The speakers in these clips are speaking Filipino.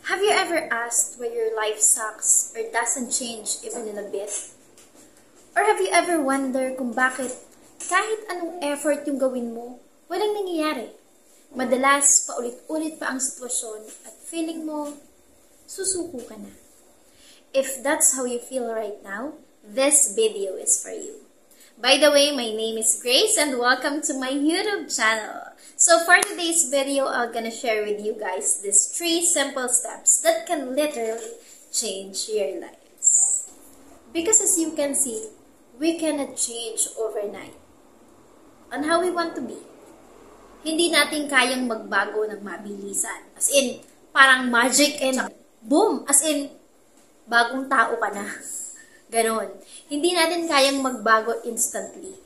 Have you ever asked why your life sucks or doesn't change even in a bit? Or have you ever wondered kung bakit kahit anong effort yung gawin mo, walang nangyayari? Madalas, paulit-ulit pa ang sitwasyon at feeling mo, susuko ka na. If that's how you feel right now, this video is for you. By the way, my name is Grace and welcome to my YouTube channel. So for today's video, I'm gonna share with you guys these 3 simple steps that can literally change your lives. Because as you can see, we cannot change overnight on how we want to be. Hindi natin kayang magbago ng mabilisan. As in, parang magic and boom! As in, bagong tao ka na. Ganon. Hindi natin kayang magbago instantly.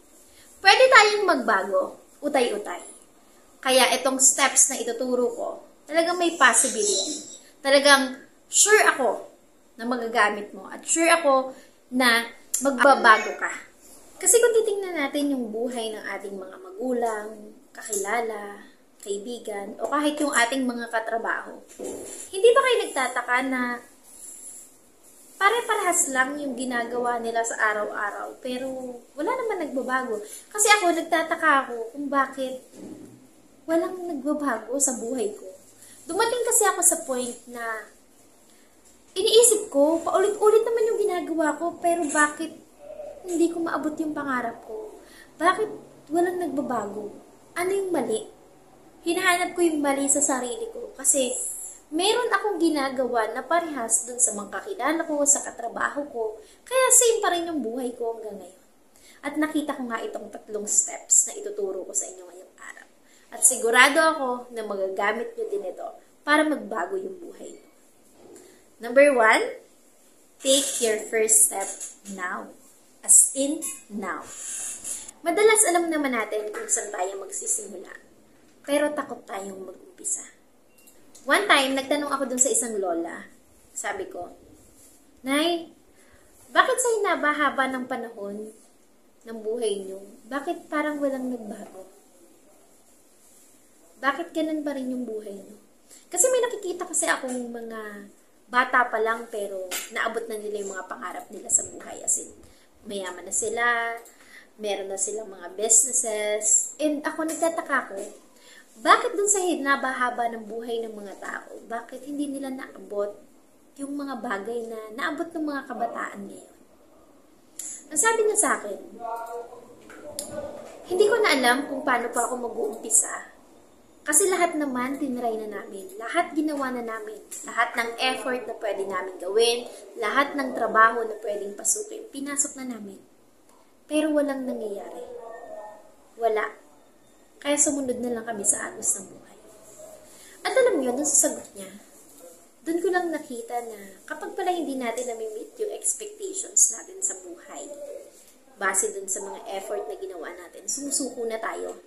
Pwede tayong magbago, utay-utay. Kaya itong steps na ituturo ko, talagang may possibility. Talagang sure ako na magagamit mo at sure ako na magbabago ka. Kasi kung titingnan natin yung buhay ng ating mga magulang, kakilala, kaibigan, o kahit yung ating mga katrabaho, hindi ba kayo nagtataka na pare-parehas lang yung ginagawa nila sa araw-araw, pero wala naman nagbabago. Kasi ako, nagtataka ako kung bakit walang nagbabago sa buhay ko. Dumating kasi ako sa point na iniisip ko, paulit-ulit naman yung ginagawa ko, pero bakit hindi ko maabot yung pangarap ko? Bakit walang nagbabago? Ano yung mali? Hinahanap ko yung mali sa sarili ko kasi meron akong ginagawa na parehas dun sa mga kakilala ko, sa katrabaho ko, kaya same pa rin yung buhay ko hanggang ngayon. At nakita ko nga itong 3 steps na ituturo ko sa inyo ngayong araw. At sigurado ako na magagamit nyo din ito para magbago yung buhay nyo. Number 1, take your first step now. As in, now. Madalas alam naman natin kung saan tayo magsisimula. Pero takot tayong mag-umpisa. One time, nagtanong ako dun sa isang lola. Sabi ko, Nay, bakit sa hinaba-haba ng panahon ng buhay niyo, bakit parang walang nagbago? Bakit ganun pa rin yung buhay niyo? Kasi may nakikita kasi akong mga bata pa lang pero naabot na nila yung mga pangarap nila sa buhay. As in, mayaman na sila, meron na silang mga businesses. And ako nagtataka ko, bakit dun sa hinaba-haba ng buhay ng mga tao, bakit hindi nila naabot yung mga bagay na naabot ng mga kabataan ngayon? Ang sabi niya sa akin, hindi ko na alam kung paano pa ako mag-uumpisa. Kasi lahat naman tinry na namin, lahat ginawa na namin, lahat ng effort na pwede namin gawin, lahat ng trabaho na pwedeng pasukin, pinasok na namin. Pero walang nangyayari. Wala. Kaya sumunod na lang kami sa agos ng buhay. At alam niyo, dun sa sagot niya, dun ko lang nakita na kapag pala hindi natin na-meet yung expectations natin sa buhay, base dun sa mga effort na ginawa natin, sumusuko na tayo.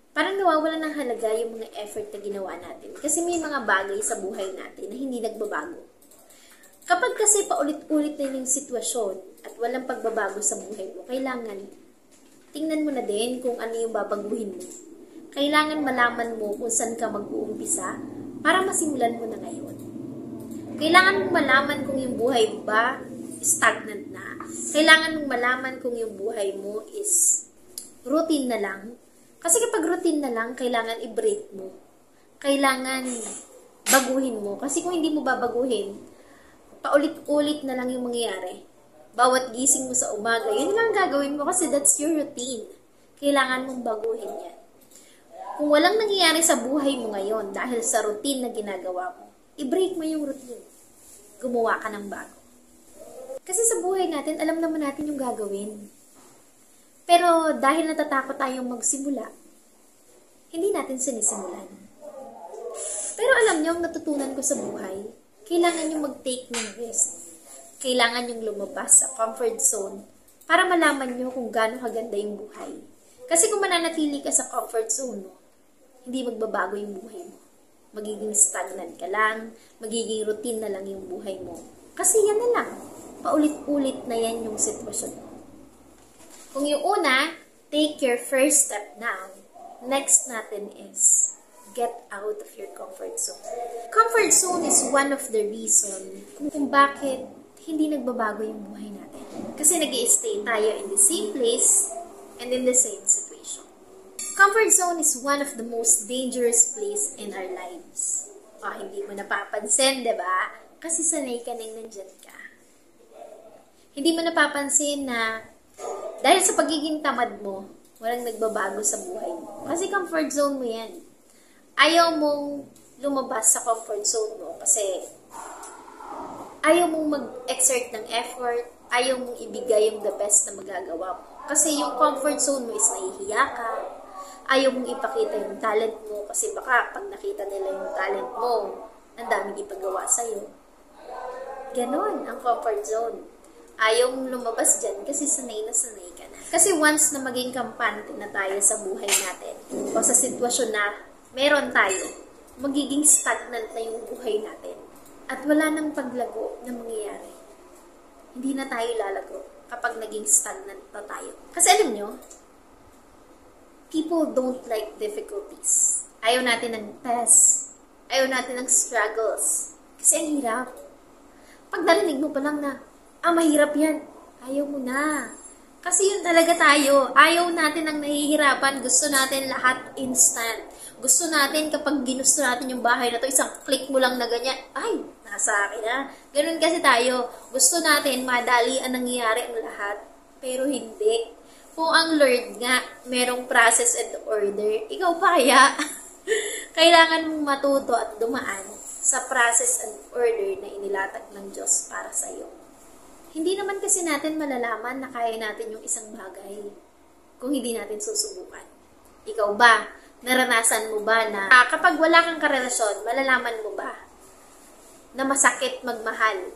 Parang nawawala ng halaga yung mga effort na ginawa natin. Kasi may mga bagay sa buhay natin na hindi nagbabago. Kapag kasi paulit-ulit na yung sitwasyon at walang pagbabago sa buhay mo, kailangan tingnan mo na din kung ano yung babaguhin mo. Kailangan malaman mo kung saan ka mag-uumpisa para masimulan mo na ngayon. Kailangan mong malaman kung yung buhay ba stagnant na. Kailangan mong malaman kung yung buhay mo is routine na lang. Kasi kapag routine na lang, kailangan i-break mo. Kailangan baguhin mo. Kasi kung hindi mo babaguhin, paulit-ulit na lang yung mangyayari. Bawat gising mo sa umaga, yun lang gagawin mo kasi that's your routine. Kailangan mong baguhin yan. Kung walang nangyayari sa buhay mo ngayon dahil sa routine na ginagawa mo, i-break mo yung routine. Gumawa ka ng bago. Kasi sa buhay natin, alam naman natin yung gagawin. Pero dahil natatakot tayong magsimula, hindi natin sinisimulan. Pero alam niyo, ang natutunan ko sa buhay, kailangan yung mag-take ng risk. Kailangan yung lumabas sa comfort zone para malaman nyo kung gaano kaganda yung buhay. Kasi kung mananatili ka sa comfort zone mo, hindi magbabago yung buhay mo. Magiging stagnant ka lang, magiging routine na lang yung buhay mo. Kasi yan na lang, paulit-ulit na yan yung sitwasyon mo. Kung yung una, take your first step now. Next natin is get out of your comfort zone. Comfort zone is one of the reason kung bakit hindi nagbabago yung buhay natin. Kasi nag-i-stay tayo in the same place and in the same situation. Comfort zone is one of the most dangerous place in our lives. Hindi mo napapansin, diba? Kasi sanay ka nang nandyan ka. Hindi mo napapansin na dahil sa pagiging tamad mo, walang nagbabago sa buhay mo. Kasi comfort zone mo yan. Ayaw mong lumabas sa comfort zone mo kasi ayaw mong mag-exert ng effort, ayaw mong ibigay yung the best na magagawa mo. Kasi yung comfort zone mo is nahihiya ka, ayaw mong ipakita yung talent mo kasi baka pag nakita nila yung talent mo, ang daming ipagawa sa'yo. Ganon ang comfort zone. Ayaw mong lumabas dyan kasi sanay na sanay ka na. Kasi once na maging kampante na tayo sa buhay natin o sa sitwasyon na meron tayo, magiging stagnant na yung buhay natin. At wala nang paglago na mangyayari. Hindi na tayo lalago kapag naging stagnant na tayo. Kasi alam nyo, people don't like difficulties. Ayaw natin ng tests. Ayaw natin ng struggles. Kasi ang hirap. Pag narinig mo pa lang na, mahirap yan. Ayaw mo na. Kasi yun talaga tayo. Ayaw natin ang nahihirapan. Gusto natin lahat instant. Gusto natin kapag ginusto natin yung bahay na to, isang click mo lang na ganyan, ay, nasa akin na. Ganun kasi tayo. Gusto natin madali ang nangyayari ang lahat. Pero hindi. Kung ang Lord nga, merong process and order, ikaw pa kaya? Kailangan mong matuto at dumaan sa process and order na inilatag ng Diyos para sa iyo. Hindi naman kasi natin malalaman na kaya natin yung isang bagay kung hindi natin susubukan. Ikaw ba? Naranasan mo ba na kapag wala kang karelasyon, malalaman mo ba na masakit magmahal?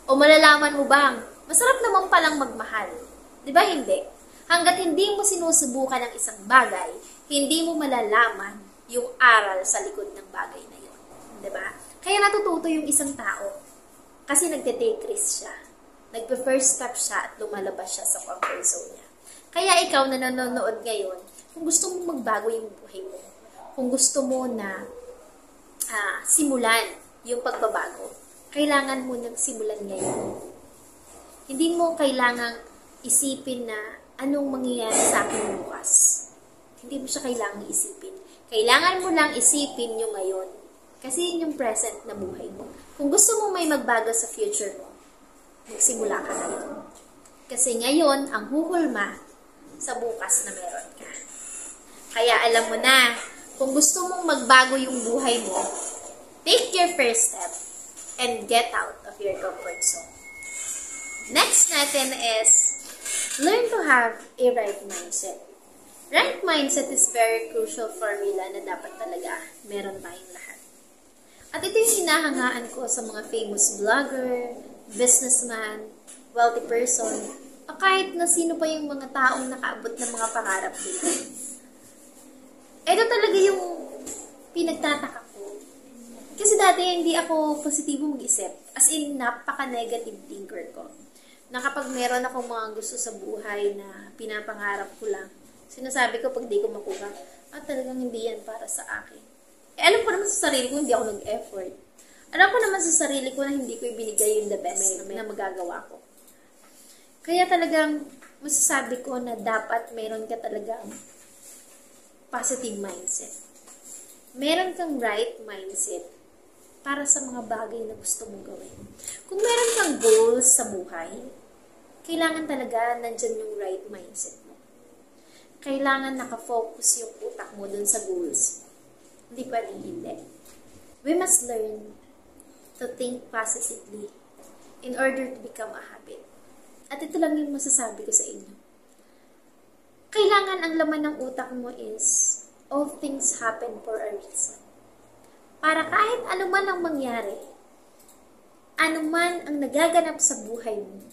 O malalaman mo bang masarap naman palang magmahal? Di ba hindi? Hanggat hindi mo sinusubukan ang isang bagay, hindi mo malalaman yung aral sa likod ng bagay na yun. Di ba? Kaya natututo yung isang tao kasi nagte-take risk siya. Nagpe-first step siya at lumalabas siya sa comfort zone niya. Kaya ikaw na nanonood ngayon, kung gusto mo magbago yung buhay mo, kung gusto mo na simulan yung pagbabago, kailangan mo nang simulan ngayon. Hindi mo kailangang isipin na anong mangyayari sa akin bukas. Hindi mo siya kailangang isipin. Kailangan mo lang isipin yung ngayon. Kasi yun yung present na buhay mo. Kung gusto mo may magbago sa future mo, magsimula ka ngayon. Kasi ngayon, ang huhulma sa bukas na meron ka. Kaya alam mo na, kung gusto mong magbago yung buhay mo, take your first step and get out of your comfort zone. Next natin is, learn to have a right mindset. Right mindset is very crucial formula na dapat talaga meron tayong lahat. At ito yung hinahangaan ko sa mga famous vlogger, businessman, wealthy person, o kahit na sino pa yung mga taong nakaabot ng mga pangarap nila. Ito talaga yung pinagtataka ko. Kasi dati hindi ako positibo mag-isip. As in, napaka-negative thinker ko. Na kapag meron akong mga gusto sa buhay na pinapangarap ko lang, sinasabi ko pag di ko makuha, talagang hindi yan para sa akin. Alam ko naman sa sarili ko, hindi ako nag-effort. Alam ko naman sa sarili ko na hindi ko ibinigay yung the best na magagawa ko. Kaya talagang masasabi ko na dapat meron ka talagang positive mindset. Meron kang right mindset para sa mga bagay na gusto mong gawin. Kung meron kang goals sa buhay, kailangan talaga nandyan yung right mindset mo. Kailangan nakafocus yung utak mo dun sa goals. Hindi pwedeng hindi. We must learn to think positively in order to become a habit. At ito lang yung masasabi ko sa inyo. Kailangan ang laman ng utak mo is, all things happen for a reason. Para kahit anuman ang mangyari, anuman ang nagaganap sa buhay mo,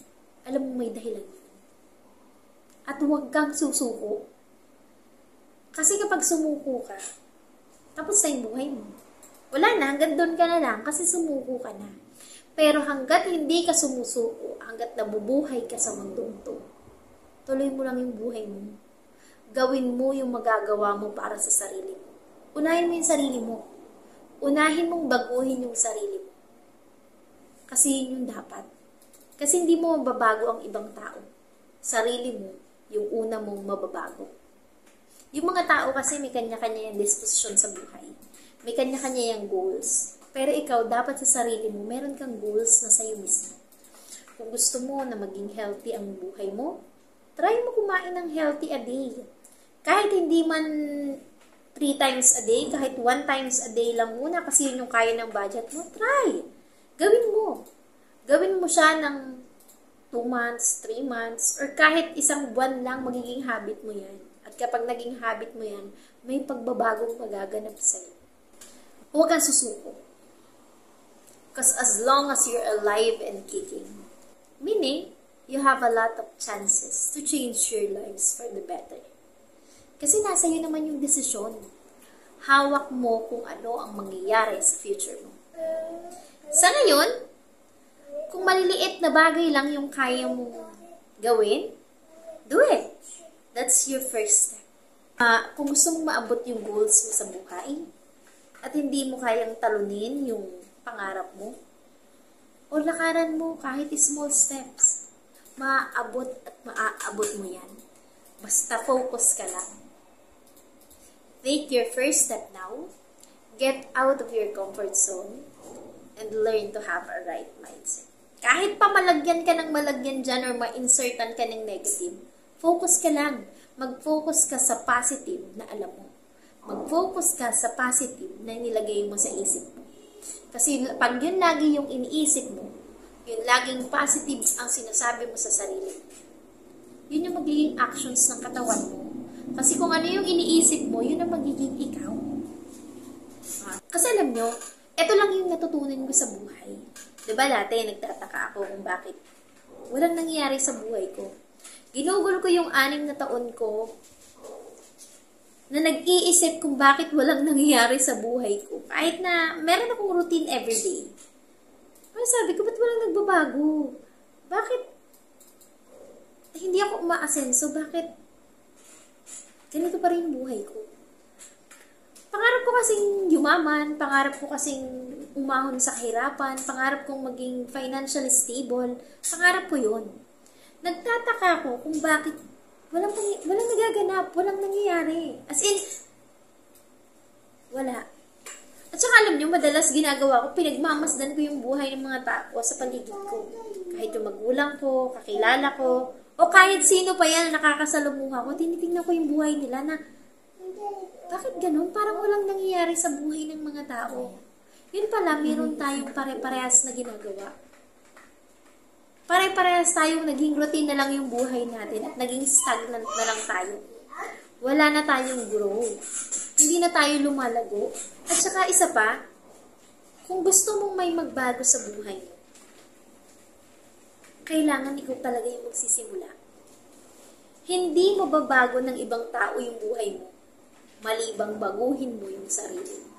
alam mo may dahilan yun. At huwag kang susuko. Kasi kapag sumuko ka, tapos na yung buhay mo. Wala na, hanggang doon ka na lang kasi sumuko ka na. Pero hanggat hindi ka sumusuko, hanggat nabubuhay ka sa mundong to, tuloy mo lang yung buhay mo. Gawin mo yung magagawa mo para sa sarili mo. Unahin mo yung sarili mo. Unahin mong baguhin yung sarili mo. Kasi yun yung dapat. Kasi hindi mo mababago ang ibang tao. Sarili mo, yung una mong mababago. Yung mga tao kasi may kanya-kanya yung disposisyon sa buhay. May kanya-kanya yung goals. Pero ikaw, dapat sa sarili mo, meron kang goals na sa'yo mismo. Kung gusto mo na maging healthy ang buhay mo, try mo kumain ng healthy a day. Kahit hindi man 3 times a day, kahit 1 times a day lang muna kasi yun yung kaya ng budget mo, try. Gawin mo. Gawin mo siya ng 2 months, 3 months, or kahit isang buwan lang magiging habit mo yan. At kapag naging habit mo yan, may pagbabagong magaganap sa'yo. Huwag kang susuko. Because as long as you're alive and kicking, meaning, you have a lot of chances to change your lives for the better. Kasi nasa iyo naman yung desisyon. Hawak mo kung ano ang mangyayari sa future mo. Sa ngayon, kung maliliit na bagay lang yung kaya mong gawin, do it. That's your first step. Kung gusto mong maabot yung goals mo sa buhay, at hindi mo kayang talunin yung pangarap mo, o lakaran mo kahit small steps, maaabot at maaabot mo yan. Basta focus ka lang. Take your first step now. Get out of your comfort zone and learn to have a right mindset. Kahit pa malagyan ka ng malagyan dyan or ma-insertan ka ng negative, focus ka lang. Mag-focus ka sa positive na alam mo. Mag-focus ka sa positive na nilagay mo sa isip mo. Kasi pag yun lagi yung iniisip mo, yun laging positive ang sinasabi mo sa sarili mo, yun yung magiging actions ng katawan mo. Kasi kung ano yung iniisip mo, yun ang magiging ikaw. Kasi alam nyo, ito lang yung natutunan ko sa buhay. Diba dati, nagtataka ako kung bakit walang nangyayari sa buhay ko. Ginugol ko yung 6 na taon ko na nag-iisip kung bakit walang nangyayari sa buhay ko. Kahit na meron akong routine everyday. Pero sabi ko, ba't walang nagbabago? Bakit hindi ako umaasenso? Bakit ganito pa rin yung buhay ko? Pangarap ko kasing yumaman, pangarap ko kasing umahon sa kahirapan, pangarap kong maging financially stable, pangarap ko yun. Nagtataka ako kung bakit walang nagaganap, walang nangyayari. As in, wala. At saka alam nyo, madalas ginagawa ko, pinagmamasdan ko yung buhay ng mga tao sa paligid ko. Kahit yung magulang ko, kakilala ko, o kahit sino pa yan na nakakasalumuha ko, tinitingnan ko yung buhay nila na, bakit ganun? Parang walang nangyayari sa buhay ng mga tao. Yun pala, meron tayong pare-parehas na ginagawa. Pare-parehas tayong naging routine na lang yung buhay natin at naging stagnant na lang tayo. Wala na tayong grow. Hindi na tayo lumalago. At saka isa pa, kung gusto mong may magbago sa buhay mo, kailangan ikaw talaga yung magsisimula. Hindi mababago ng ibang tao yung buhay mo, malibang baguhin mo yung sarili mo.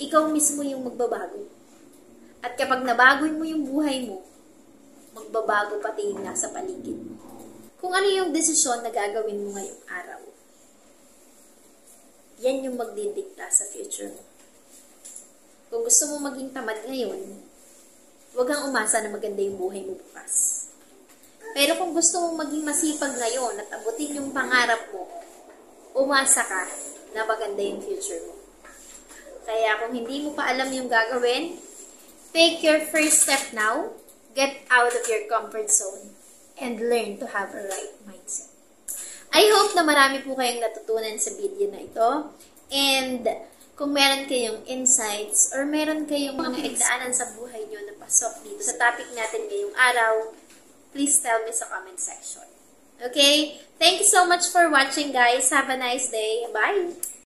Ikaw mismo yung magbabago. At kapag nabaguhin mo yung buhay mo, magbabago pati yung nasa paligid mo. Kung ano yung desisyon na gagawin mo ngayong araw, yan yung magdidikta sa future mo. Kung gusto mo maging tamad ngayon, huwag kang umasa na maganda yung buhay mo bukas. Pero kung gusto mong maging masipag ngayon at abutin yung pangarap mo, umasa ka na maganda yung future mo. Kaya kung hindi mo pa alam yung gagawin, take your first step now, get out of your comfort zone, and learn to have a right mindset. I hope na marami po kayong natutunan sa video na ito. And kung meron kayong insights or meron kayong mga exaanan sa buhay nyo na pasok dito sa topic natin ngayong araw, please tell me sa comment section. Okay? Thank you so much for watching, guys. Have a nice day. Bye!